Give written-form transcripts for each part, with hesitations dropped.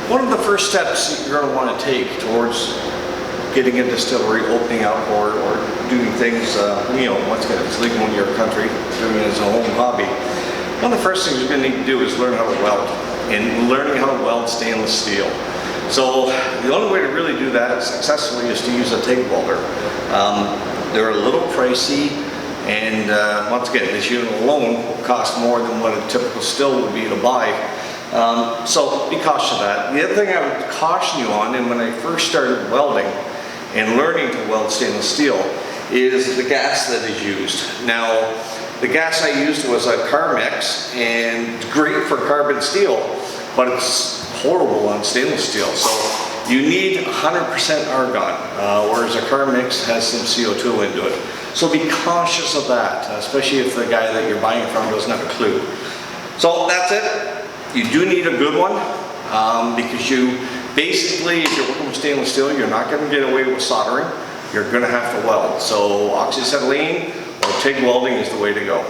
One of the first steps you're going to want to take towards getting a distillery, opening up, or doing things, once again, it's legal in your country, doing it as a home hobby. One of the first things you're going to need to do is learn how to weld, and learning how to weld stainless steel. So the only way to really do that successfully is to use a TIG welder. They're a little pricey, and once again, this unit alone will cost more than what a typical still would be to buy. So be cautious of that. The other thing I would caution you on, and when I first started welding and learning to weld stainless steel, is the gas that is used. Now, the gas I used was a Carmex, and it's great for carbon steel, but it's horrible on stainless steel. So you need 100% argon, whereas a Carmex has some CO2 into it. So be cautious of that, especially if the guy that you're buying from doesn't have a clue. So that's it. You do need a good one, because you basically, if you're working with stainless steel, you're not going to get away with soldering. You're going to have to weld. So oxyacetylene or TIG welding is the way to go.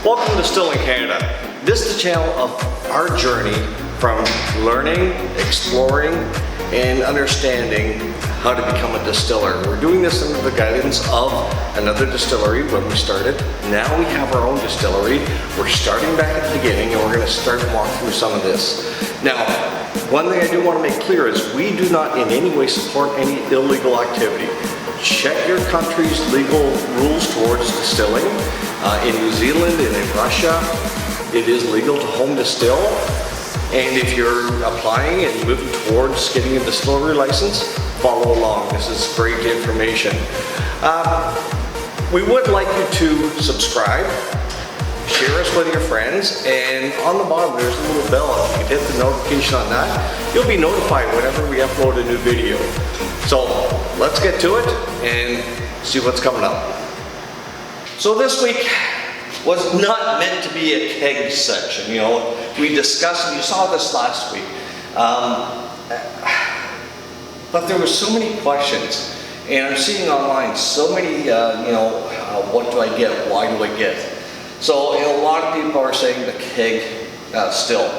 Welcome to Distilling Canada. This is the channel of our journey from learning, exploring, and understanding how to become a distiller. We're doing this under the guidance of another distillery when we started. Now we have our own distillery. We're starting back at the beginning, and we're going to start walking through some of this. Now, one thing I do want to make clear is we do not in any way support any illegal activity. Check your country's legal rules towards distilling. In New Zealand and in Russia, it is legal to home distill. And if you're applying and moving towards getting a distillery license, follow along. This is great information. We would like you to subscribe, share us with your friends, and on the bottom there's a little bell. If you can hit the notification on that, you'll be notified whenever we upload a new video. So let's get to it and see what's coming up. So this week was not meant to be a keg section. We discussed, and you saw this last week, but there were so many questions, and I'm seeing online so many, what do I get, why do I get? So a lot of people are saying the keg still.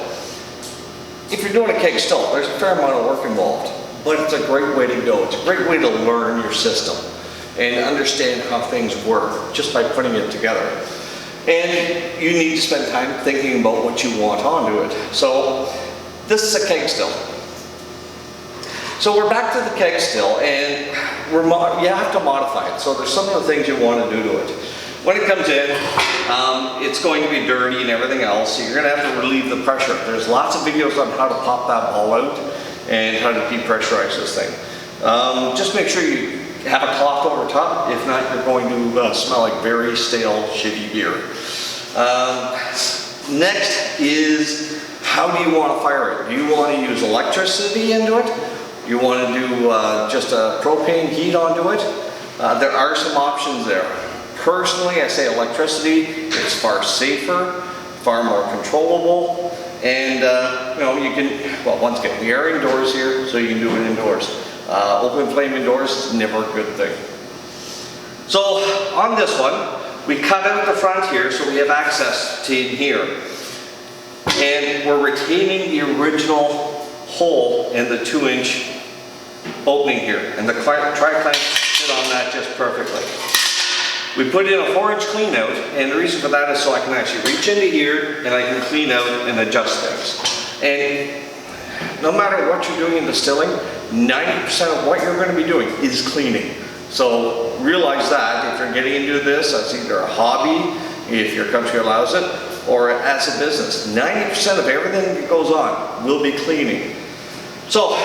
If you're doing a keg still, there's a fair amount of work involved, but it's a great way to go. It's a great way to learn your system and understand how things work just by putting it together. And you need to spend time thinking about what you want onto it. So this is a keg still. So we're back to the keg still, and you have to modify it. So there's some of the things you want to do to it. When it comes in, it's going to be dirty and everything else, so you're going to have to relieve the pressure. There's lots of videos on how to pop that ball out and how to depressurize this thing. Just make sure you have a cloth over top. If not, you're going to smell like very stale, shitty beer. Next is, how do you want to fire it? Do you want to use electricity into it? You want to do just a propane heat onto it? There are some options there. Personally, I say electricity. It's far safer, far more controllable, and you can, well, once again, we are indoors here, so you can do it indoors. Open flame indoors is never a good thing. So on this one, we cut out the front here so we have access to in here. And we're retaining the original hole in the 2-inch opening here. And the tri-clamp fit on that just perfectly. We put in a 4-inch clean out, and the reason for that is so I can actually reach into here and I can clean out and adjust things. And no matter what you're doing in distilling, 90% of what you're going to be doing is cleaning. So realize that if you're getting into this as either a hobby, if your country allows it, or as a business, 90% of everything that goes on will be cleaning. So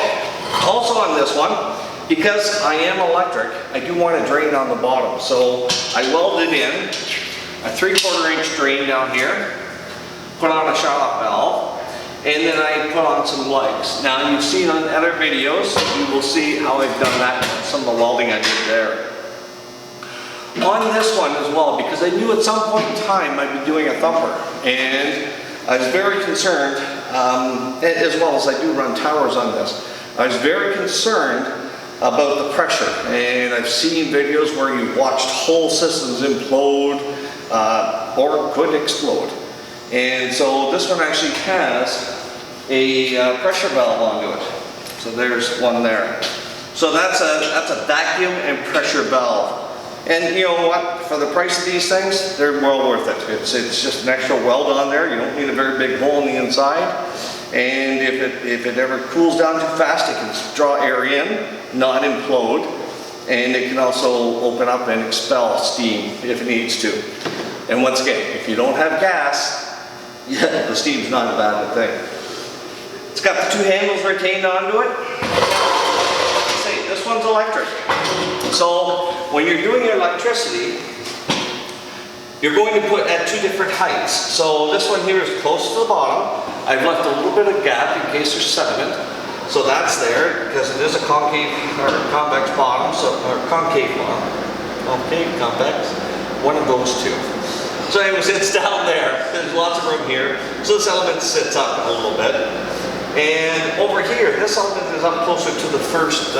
also on this one, because I am electric, I do want to drain on the bottom. So I welded in a 3/4 inch drain down here, put on a shut-off valve, and then I put on some legs. Now you've seen on other videos, you will see how I've done that, some of the welding I did there. On this one as well, because I knew at some point in time I'd be doing a thumper, and I was very concerned, as well as I do run towers on this, I was very concerned about the pressure. And I've seen videos where you've watched whole systems implode or could explode. And so this one actually has a pressure valve onto it. So there's one there. So that's a vacuum and pressure valve. And you know what? For the price of these things, they're well worth it. It's just an extra weld on there. You don't need a very big hole in the inside. And if it ever cools down too fast, it can draw air in, not implode. And it can also open up and expel steam if it needs to. And once again, if you don't have gas, yeah, the steam's not a bad thing. It's got the two handles retained onto it. Say, this one's electric. So when you're doing your electricity, you're going to put at two different heights. So this one here is close to the bottom. I've left a little bit of gap in case there's sediment. So that's there because it is a concave or convex bottom, or concave bottom. Concave, convex, one of those two. So anyways, it's down there. There's lots of room here. So this element sits up a little bit. And over here, this element is up closer to the first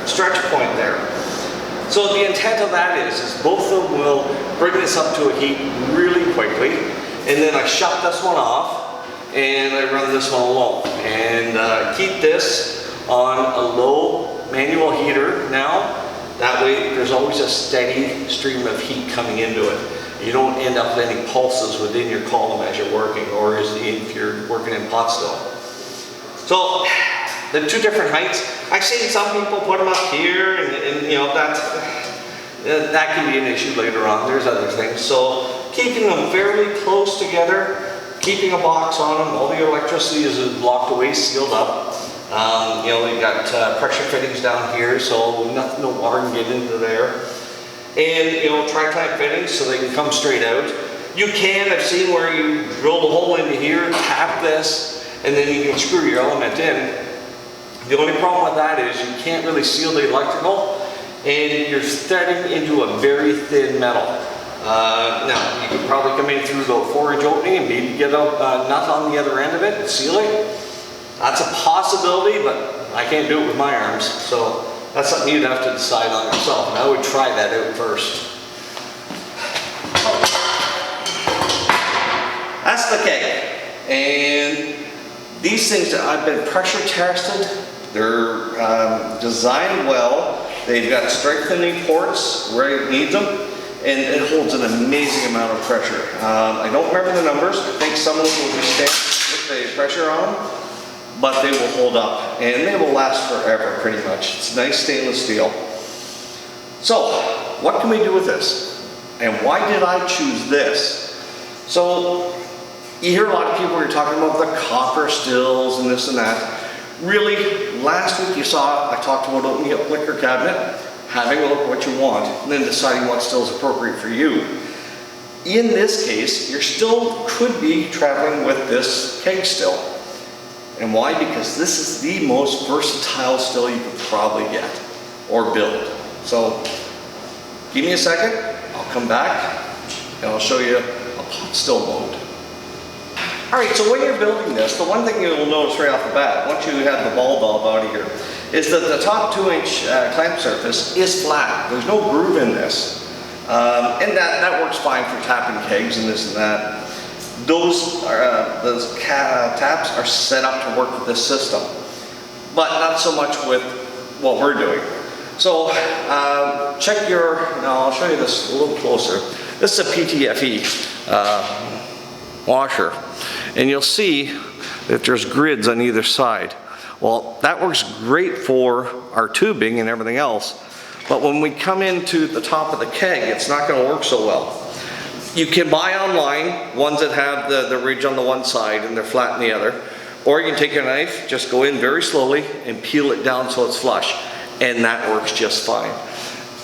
stretch point there. So the intent of that is both of them will bring this up to a heat really quickly, and then I shut this one off, and I run this one alone. And keep this on a low manual heater now. That way there's always a steady stream of heat coming into it. You don't end up with any pulses within your column as you're working, or if you're working in pot still. So the two different heights. I've seen some people put them up here, and you know that can be an issue later on. There's other things. So keeping them fairly close together, keeping a box on them. All the electricity is locked away, sealed up. You know, you've got pressure fittings down here, so no water can get into there. And you know, tri-type fittings so they can come straight out. You can, I've seen where you drill the hole into here, tap this, and then you can screw your element in. The only problem with that is you can't really seal the electrical, and you're threading into a very thin metal. Now, you can probably come in through the 4-inch opening and maybe get a nut on the other end of it and seal it. That's a possibility, but I can't do it with my arms, so that's something you'd have to decide on yourself, and I would try that out first. That's the keg. And these things that I've been pressure tested, they're designed well. They've got strengthening ports where it needs them, and it holds an amazing amount of pressure. I don't remember the numbers. I think some of them will be stamped with the pressure on them, but they will hold up, and they will last forever pretty much. It's nice stainless steel. So, what can we do with this? And why did I choose this? So, you hear a lot of people who are talking about the copper stills and this and that. Really, last week you saw I talked about opening up liquor cabinet, having a look at what you want, and then deciding what still is appropriate for you. In this case, you still could be traveling with this keg still. And why? Because this is the most versatile still you could probably get or build. So, give me a second, I'll come back and I'll show you a pot still mode. Alright, so when you're building this, the one thing you'll notice right off the bat, once you have the ball valve out of here, is that the top 2-inch clamp surface is flat. There's no groove in this. And that works fine for tapping kegs and this and that. Those taps are set up to work with this system, but not so much with what we're doing. So check your, now I'll show you this a little closer. This is a PTFE washer, and you'll see that there's grids on either side. Well, that works great for our tubing and everything else, but when we come into the top of the keg, it's not going to work so well. You can buy online ones that have the ridge on the one side and they're flat on the other, or you can take your knife, just go in very slowly and peel it down so it's flush, and that works just fine.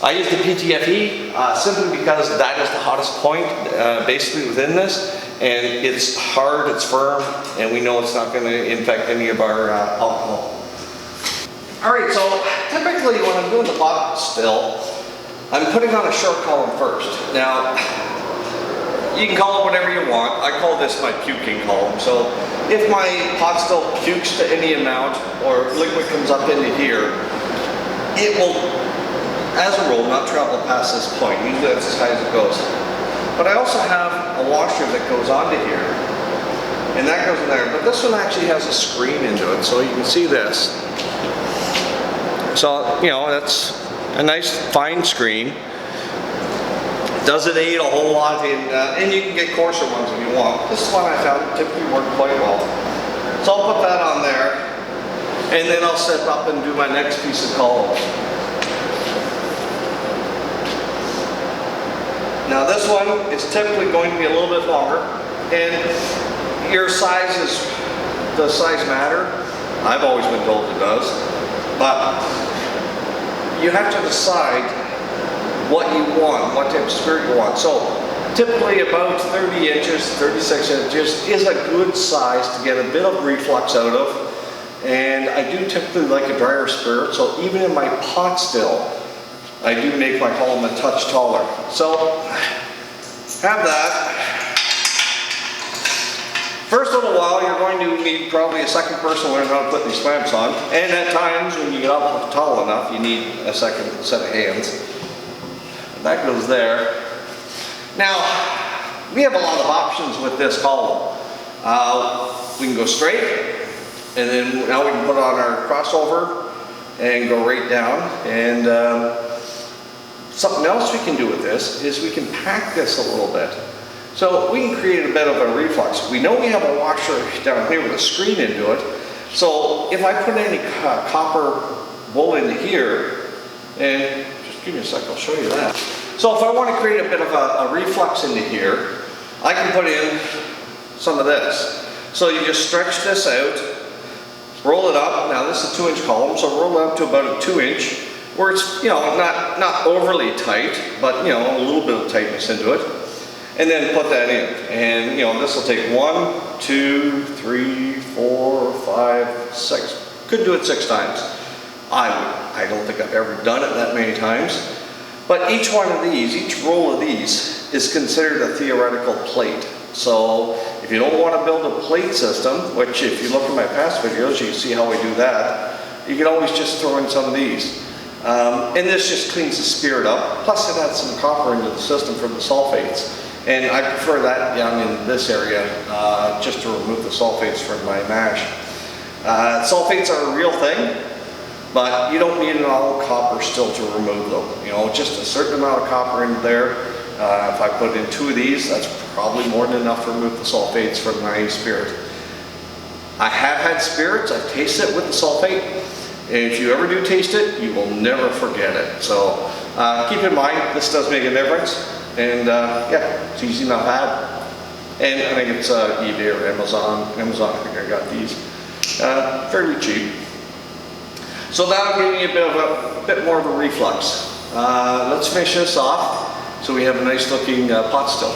I use the PTFE simply because that is the hottest point basically within this, and it's hard, it's firm, and we know it's not going to infect any of our alcohol. Alright, so typically when I'm doing the pot still, I'm putting on a short column first. Now, you can call it whatever you want. I call this my puking column. So if my pot still pukes to any amount or liquid comes up into here, it will, as a rule, not travel past this point. Usually that's as high as it goes. But I also have a washer that goes onto here, and that goes in there. But this one actually has a screen into it, so you can see this. So, you know, that's a nice fine screen. Doesn't aid a whole lot in, and you can get coarser ones if you want. This one I found typically worked quite well. So I'll put that on there, and then I'll step up and do my next piece of columns. Now this one is typically going to be a little bit longer, and your size does size matter? I've always been told it does, but you have to decide what you want, what type of spirit you want. So typically about 30 inches, 36 inches is a good size to get a bit of reflux out of. And I do typically like a drier spirit, so even in my pot still, I do make my column a touch taller. So have that. First little while, you're going to need probably a second person learning how to put these clamps on. And at times, when you get up tall enough, you need a second set of hands. That goes there. Now, we have a lot of options with this column. We can go straight, and then now we can put on our crossover and go right down. And something else we can do with this is we can pack this a little bit. So we can create a bit of a reflux. We know we have a washer down here with a screen into it. So if I put any copper wool into here, and just give me a sec, I'll show you that. So if I want to create a bit of a reflux into here, I can put in some of this. So you just stretch this out, roll it up. Now this is a 2-inch column, so roll it up to about a 2-inch, where it's, you know, not overly tight, but, you know, a little bit of tightness into it. And then put that in. And, you know, this will take 1, 2, 3, 4, 5, 6. Could do it 6 times. I don't think I've ever done it that many times. But each one of these, each roll of these, is considered a theoretical plate. So if you don't want to build a plate system, which if you look at my past videos, you can see how we do that, you can always just throw in some of these. And this just cleans the spirit up. Plus it adds some copper into the system for the sulfates. And I prefer that down in this area, just to remove the sulfates from my mash. Sulfates are a real thing, but you don't need an all copper still to remove them. You know, just a certain amount of copper in there. If I put in 2 of these, that's probably more than enough to remove the sulfates from my spirit. I have had spirits, I've tasted it with the sulfate. And if you ever do taste it, you will never forget it. So keep in mind, this does make a difference. And yeah, it's easy enough to have. And I think it's eBay or Amazon. Amazon, I think I got these. Fairly cheap. So that'll give me a bit more of a reflux. Let's finish this off so we have a nice looking pot still.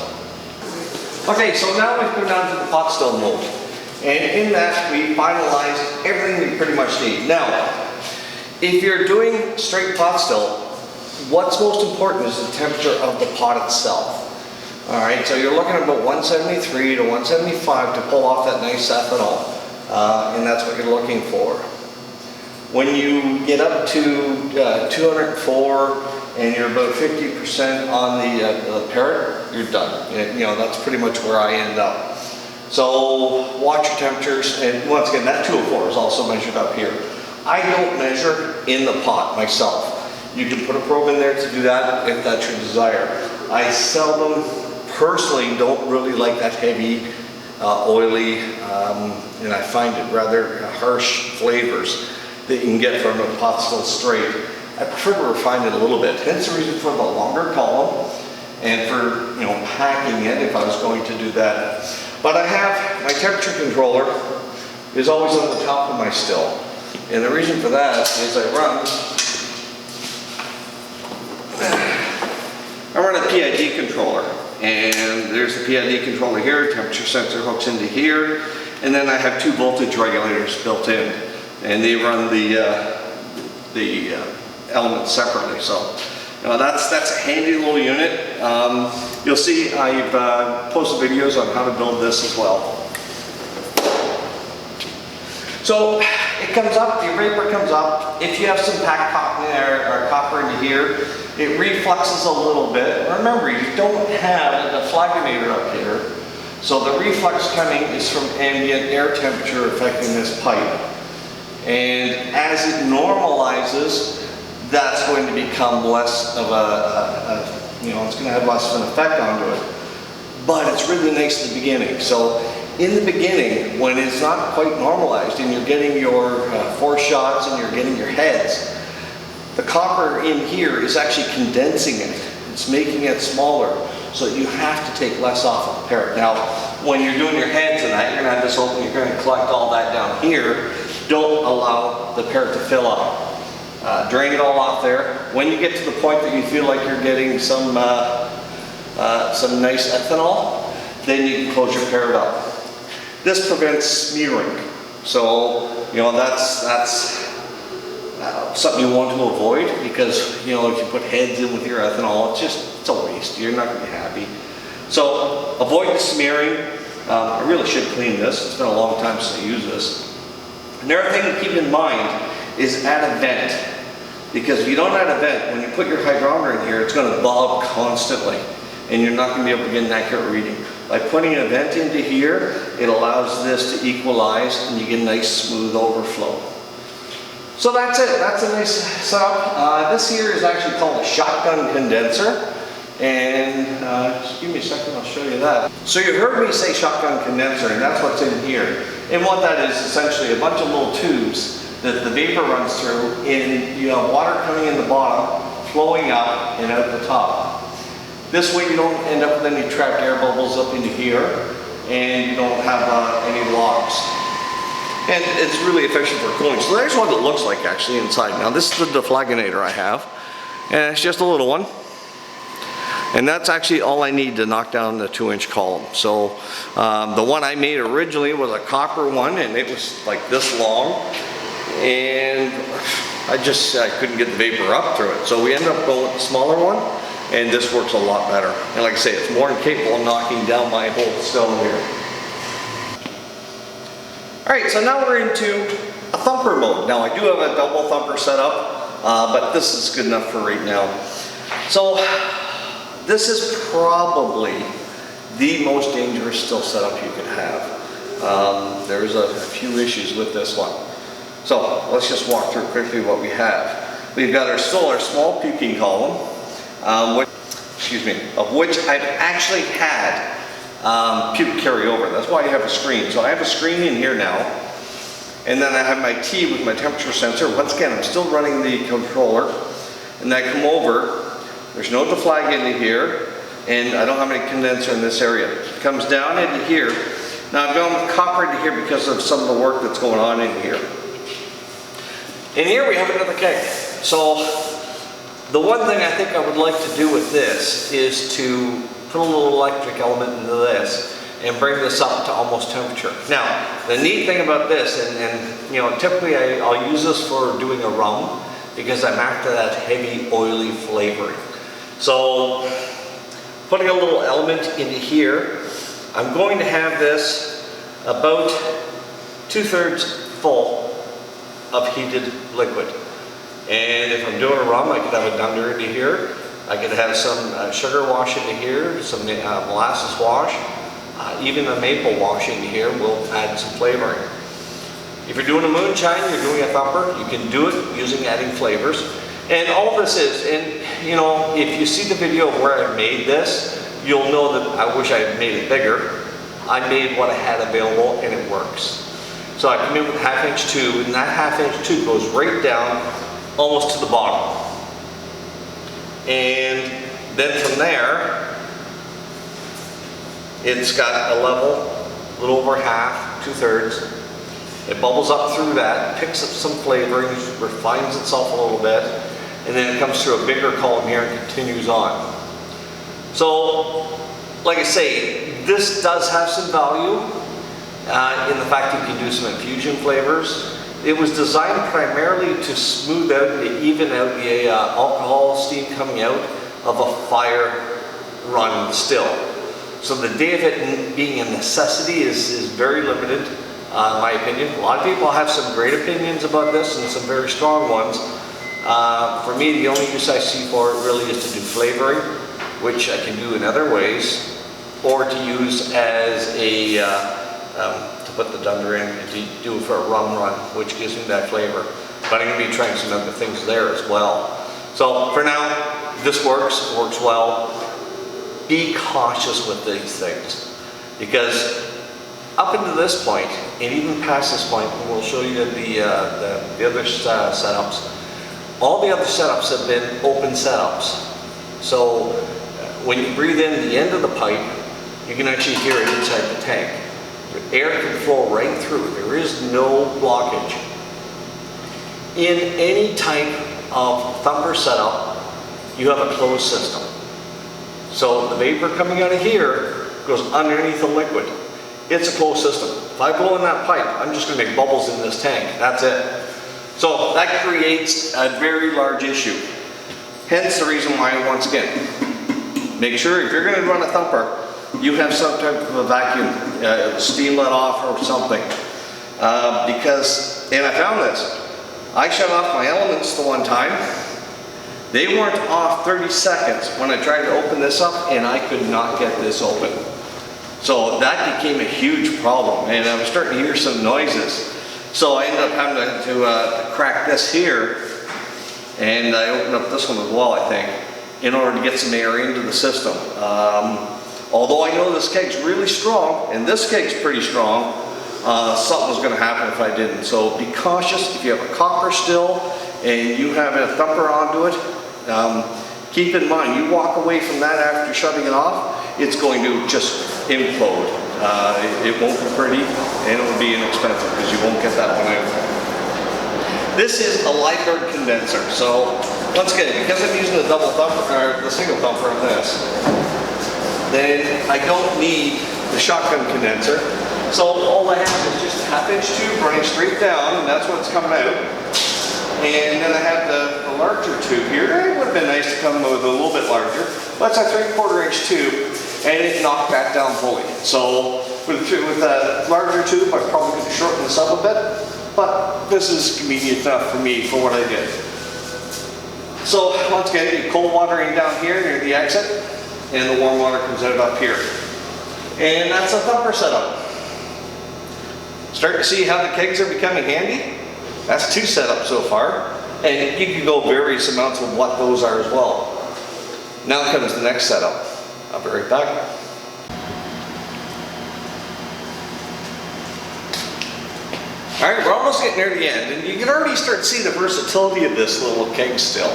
Okay, so now we've come down to the pot still mold. And in that we finalized everything we pretty much need. Now, if you're doing straight pot still, what's most important is the temperature of the pot itself. Alright, so you're looking at about 173 to 175 to pull off that nice ethanol. And that's what you're looking for. When you get up to 204 and you're about 50% on the parrot, you're done. You know, that's pretty much where I end up. So watch your temperatures, and once again, that 204 is also measured up here. I don't measure in the pot myself. You can put a probe in there to do that if that's your desire. I seldom, personally, don't really like that heavy, oily, and I find it rather harsh flavors that you can get from a pot still straight. I prefer to refine it a little bit. Hence the reason for the longer column and for, you know, packing it if I was going to do that. But I have my temperature controller is always on the top of my still. And the reason for that is I run a PID controller, and there's the PID controller here, temperature sensor hooks into here, and then I have 2 voltage regulators built in, and they run the elements separately. So that's a handy little unit. You'll see I've posted videos on how to build this as well. So it comes up, your vapor comes up. If you have some packed cotton or copper into here, it refluxes a little bit. Remember, you don't have a deflagonator up here, so the reflux coming is from ambient air temperature affecting this pipe. And as it normalizes, that's going to become less of it's going to have less of an effect onto it. But it's really nice at the beginning. So in the beginning, when it's not quite normalized and you're getting your force shots and you're getting your heads, the copper in here is actually condensing it. It's making it smaller, so you have to take less off of the parrot. Now, when you're doing your heads and that, you're going to have this open, you're going to collect all that down here. Don't allow the parrot to fill up. Drain it all off there. When you get to the point that you feel like you're getting some nice ethanol, then you can close your parrot up. This prevents smearing. So, that's something you want to avoid, because, if you put heads in with your ethanol, it's a waste. You're not going to be happy. So, avoid the smearing. I really should clean this. It's been a long time since I used this. Another thing to keep in mind is add a vent. Because if you don't add a vent, when you put your hydrometer in here, it's going to bob constantly, and you're not going to be able to get an accurate reading. By putting a vent into here, it allows this to equalize, and you get a nice smooth overflow. So that's it. That's a nice setup. This here is actually called a shotgun condenser. And just give me a second, I'll show you that. So you heard me say shotgun condenser, and that's what's in here. And what that is essentially a bunch of little tubes that the vapor runs through, and you have water coming in the bottom, flowing up and out the top. This way you don't end up with any trapped air bubbles up into here, and you don't have any locks. And it's really efficient for cooling. So there's what it looks like actually inside. Now this is the deflagonator I have, and it's just a little one. And that's actually all I need to knock down the 2-inch column. So the one I made originally was a copper one, and it was like this long. And I couldn't get the vapor up through it. So we ended up going with the smaller one, and this works a lot better. And like I say, it's more than capable of knocking down my whole stone here. All right, so now we're into a thumper mode. Now I do have a double thumper set up, but this is good enough for right now. So this is probably the most dangerous still setup you could have. There's a few issues with this one. So let's just walk through quickly what we have. We've got our small puking column, of which I've actually had puke carry over. That's why you have a screen. So I have a screen in here now, and then I have my T with my temperature sensor. Once again, I'm still running the controller, and I come over. There's no deflag into here, and I don't have any condenser in this area. It comes down into here. Now I've gone with copper into here because of some of the work that's going on in here. And here we have another keg. So the one thing I think I would like to do with this is to put a little electric element into this and bring this up to almost temperature. Now, the neat thing about this, and typically I'll use this for doing a rum because I'm after that heavy, oily flavoring. So, putting a little element into here, I'm going to have this about 2/3 full of heated liquid. And if I'm doing a rum, I could have a dunder into here. I could have some sugar wash into here, some molasses wash, even a maple wash into here will add some flavoring. If you're doing a moonshine, you're doing a thumper, you can do it using adding flavors. And all this is, and if you see the video of where I made this, you'll know that I wish I had made it bigger. I made what I had available and it works. So I come in with a 1/2-inch tube, and that 1/2-inch tube goes right down almost to the bottom. And then from there, it's got a level, a little over half, 2/3. It bubbles up through that, picks up some flavoring, refines itself a little bit, and then it comes through a bigger column here and continues on. So, like I say, this does have some value in the fact you can do some infusion flavors. It was designed primarily to smooth out and to even out the alcohol steam coming out of a fire run still. So the day of it being a necessity is very limited. in my opinion. A lot of people have some great opinions about this and some very strong ones. For me, the only use I see for it really is to do flavoring, which I can do in other ways, or to use as a, to put the dunder in and to do it for a rum run, which gives me that flavor. But I'm going to be trying some other things there as well. So for now, this works well. Be cautious with these things, because up until this point, and even past this point, we'll show you the other setups. All the other setups have been open setups. So when you breathe in the end of the pipe, you can actually hear it inside the tank. The air can flow right through. There is no blockage. In any type of thumper setup, you have a closed system. So the vapor coming out of here goes underneath the liquid. It's a closed system. If I blow in that pipe, I'm just going to make bubbles in this tank. That's it. So that creates a very large issue. Hence the reason why, once again, make sure if you're going to run a thumper, you have some type of a vacuum, steam let off or something. Because, and I found this, I shut off my elements the one time. They weren't off 30 seconds when I tried to open this up, and I could not get this open. So that became a huge problem, and I was starting to hear some noises. So I ended up having to crack this here, and I opened up this one as well, I think, in order to get some air into the system. Although I know this keg's really strong, and this keg's pretty strong, something was going to happen if I didn't. So be cautious. If you have a copper still and you have a thumper onto it, keep in mind, you walk away from that after shutting it off, it's going to just implode. It won't be pretty, and it will be inexpensive because you won't get that one out. This is a lifeguard condenser. So once again, because I'm using the double thumper, or the single thumper on this, then I don't need the shotgun condenser. So all I have is just a half-inch tube running straight down, and that's what's coming out. And then I have the larger tube here. It would have been nice to come with a little bit larger. That's a 3/4 inch tube, and it knocked that down fully. So with a larger tube, I probably could shorten this up a bit, but this is convenient enough for me for what I did. So once again, you cold water in down here near the exit, and the warm water comes out up here. And that's a thumper setup. Start to see how the kegs are becoming handy? That's 2 setups so far, and you can go various amounts of what those are as well. Now comes the next setup. I'll be right back. All right, we're almost getting near the end, and you can already start to see the versatility of this little Keg Still.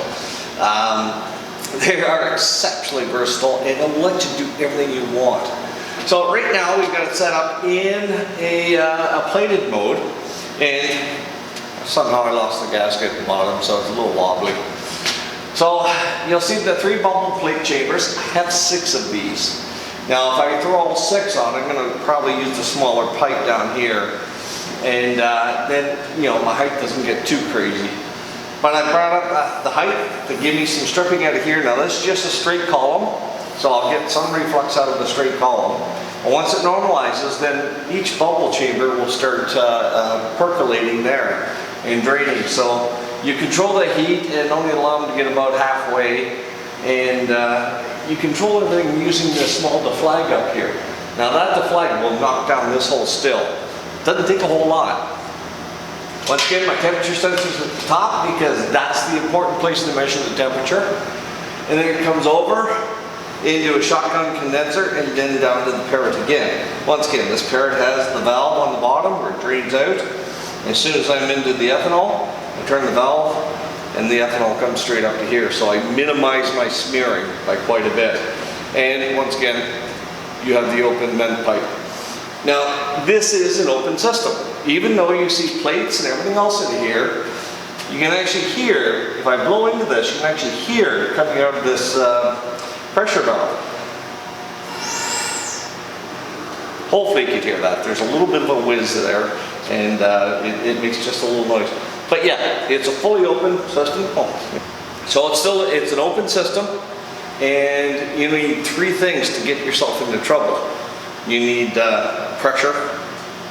They are exceptionally versatile, and they'll let you do everything you want. So right now we've got it set up in a plated mode, and somehow I lost the gasket at the bottom, so it's a little wobbly. So you'll see the 3 bubble plate chambers. I have 6 of these. Now if I throw all 6 on, I'm going to probably use the smaller pipe down here, and then, you know, my height doesn't get too crazy. But I brought up the height to give me some stripping out of here. Now this is just a straight column, so I'll get some reflux out of the straight column. And once it normalizes, then each bubble chamber will start percolating there and draining. So you control the heat and only allow them to get about halfway, and you control everything using this small deflag up here. Now that deflag will knock down this whole still. Doesn't take a whole lot. Once again, my temperature sensor is at the top because that's the important place to measure the temperature. And then it comes over into a shotgun condenser and then down to the parrot again. Once again, this parrot has the valve on the bottom where it drains out. As soon as I'm into the ethanol, I turn the valve and the ethanol comes straight up to here. So I minimize my smearing by quite a bit. And once again, you have the open vent pipe. Now, this is an open system. Even though you see plates and everything else in here, you can actually hear, if I blow into this, you can actually hear it coming out of this pressure valve. Hopefully you can hear that. There's a little bit of a whiz there, and it makes just a little noise. But yeah, it's a fully open system. So it's an open system, and you need 3 things to get yourself into trouble. You need pressure,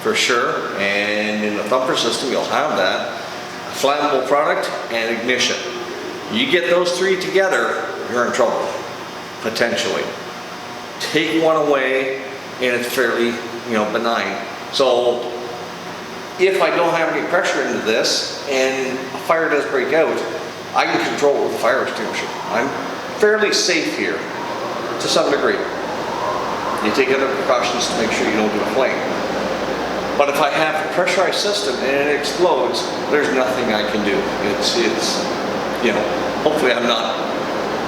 for sure. And in the thumper system, you'll have that. Flammable product and ignition. You get those three together, you're in trouble, potentially. Take one away and it's fairly, benign. So if I don't have any pressure into this and a fire does break out, I can control it with a fire extinguisher. I'm fairly safe here to some degree. You take other precautions to make sure you don't do a flame. But if I have a pressurized system and it explodes, there's nothing I can do. It's hopefully I'm not,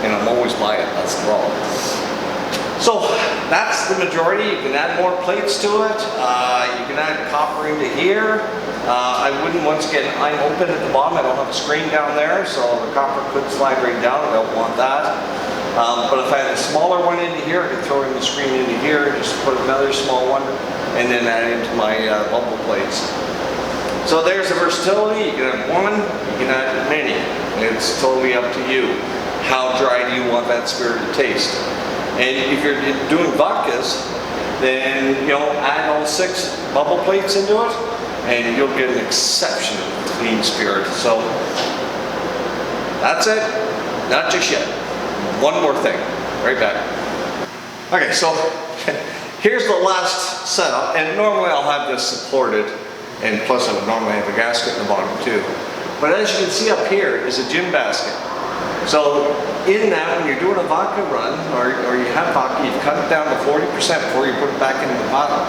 I'm always by it, that's the problem. So that's the majority. You can add more plates to it. You can add copper into here. I wouldn't, once again, I'm open at the bottom. I don't have a screen down there, so the copper could slide right down. I don't want that. But if I had a smaller one into here, I could throw in the screen into here, just put another small one, and then add into my bubble plates. So there's the versatility. You can have one, you can add many. It's totally up to you. How dry do you want that spirit to taste? And if you're doing vodkas, then add all 6 bubble plates into it, and you'll get an exceptionally clean spirit. So that's it. Not just yet. One more thing. Right back. Okay, so here's the last setup, and normally I'll have this supported, and plus I would normally have a gasket in the bottom too. But as you can see up here is a gin basket. So in that, when you're doing a vodka run, or you have vodka, you've cut it down to 40% before you put it back into the bottle.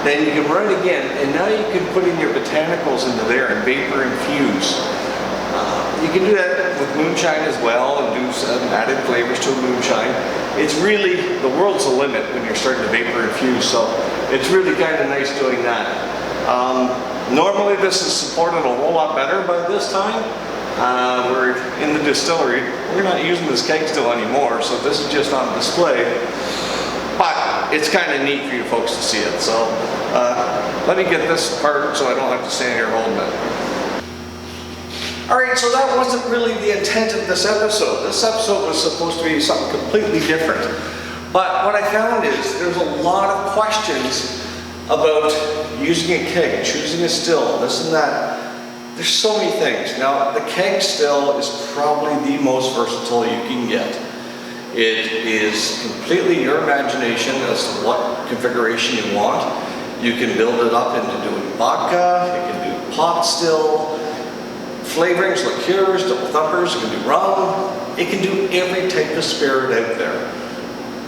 Then you can run it again, and now you can put in your botanicals into there and vapor infuse. You can do that with moonshine as well, and do some added flavors to a moonshine. It's really, the world's the limit when you're starting to vapor infuse, so it's really kind of nice doing that. Normally this is supported a whole lot better by this time. We're in the distillery. We're not using this Keg Still anymore, so this is just on display. But it's kind of neat for you folks to see it. So let me get this apart so I don't have to stand here holding it. Alright, so that wasn't really the intent of this episode. This episode was supposed to be something completely different. But what I found is there's a lot of questions about using a keg, choosing a still, this and that. There's so many things. Now, the Keg Still is probably the most versatile you can get. It is completely your imagination as to what configuration you want. You can build it up into doing vodka, you can do pot still, flavorings, liqueurs, double thumpers, you can do rum. It can do every type of spirit out there.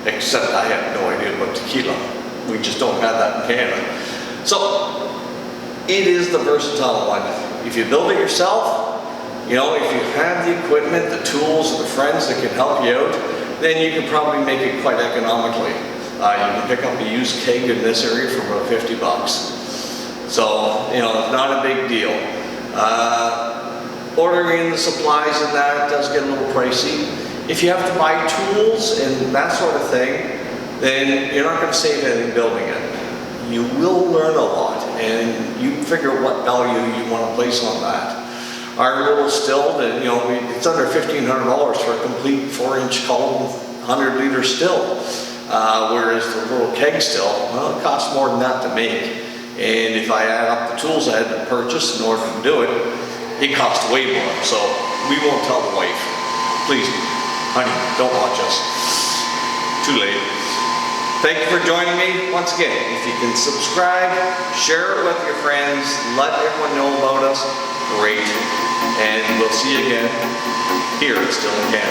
Except I have no idea about tequila. We just don't have that in Canada. So, it is the versatile one. If you build it yourself, if you have the equipment, the tools, and the friends that can help you out, then you can probably make it quite economically. You can pick up a used keg in this area for about 50 bucks. So, not a big deal. Ordering the supplies and that does get a little pricey. If you have to buy tools and that sort of thing, then you're not going to save anything building it. You will learn a lot, and you figure what value you want to place on that. Our little still, it's under $1,500 for a complete 4-inch column, 100-liter still. Whereas the little Keg Still, well, it costs more than that to make. And if I add up the tools I had to purchase in order to do it, it costs way more. So we won't tell the wife. Please, honey, don't watch us. Too late. Thank you for joining me. Once again, if you can subscribe, share it with your friends, let everyone know about us, great. And we'll see you again here at Still in Canada.